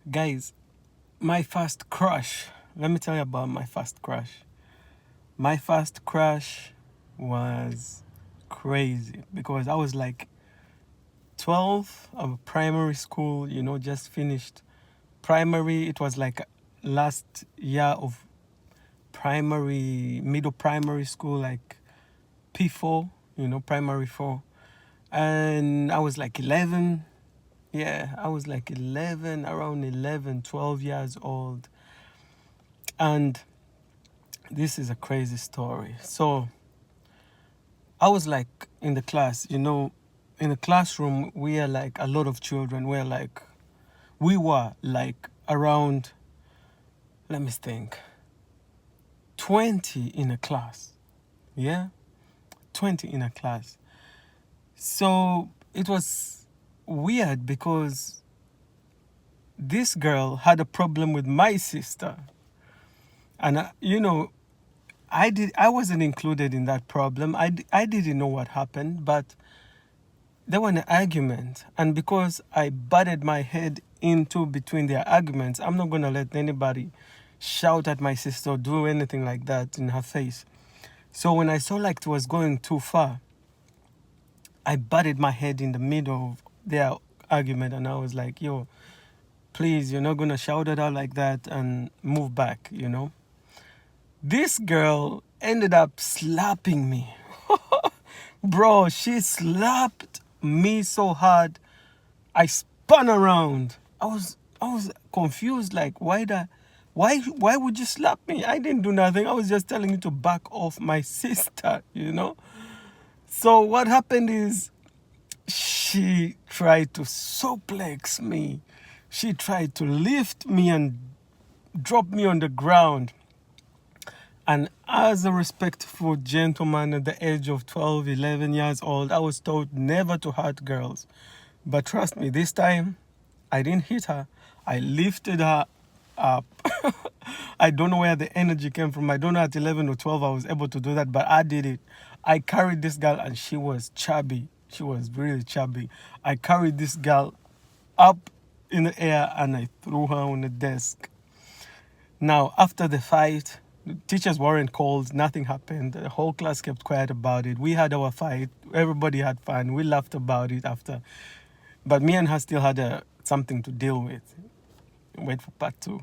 Guys, my first crush. Let me tell you about my first crush. My first crush was crazy because I was like 12 of primary school, just finished primary. It was like last year of middle primary school, like P4, primary 4. And I was like 11. Yeah, I was like 11, around 11, 12 years old. And this is a crazy story. So I was like in the class, in the classroom, we are like a lot of children. We were like around, let me think, 20 in a class. Yeah, 20 in a class. So it was weird because this girl had a problem with my sister. And, I wasn't included in that problem. I didn't know what happened, but there was an argument. And because I butted my head into between their arguments, I'm not going to let anybody shout at my sister or do anything like that in her face. So when I saw like it was going too far, I butted my head in the middle of their argument, and I was like, yo, please, you're not going to shout at her like that, and move back, This girl ended up slapping me. Bro, she slapped me so hard, I spun around. I was confused, like, why would you slap me? I didn't do nothing. I was just telling you to back off my sister, So what happened is she tried to suplex me. She tried to lift me and drop me on the ground. And as a respectful gentleman at the age of 12, 11 years old, I was told never to hurt girls. But trust me, this time I didn't hit her. I lifted her up. I don't know where the energy came from. I don't know at 11 or 12 I was able to do that, but I did it. I carried this girl and she was chubby. She was really chubby. I carried this girl up in the air and I threw her on the desk. Now, after the fight, the teachers weren't called, nothing happened. The whole class kept quiet about it. We had our fight. Everybody had fun. We laughed about it after. But me and her still had something to deal with. Wait for part 2.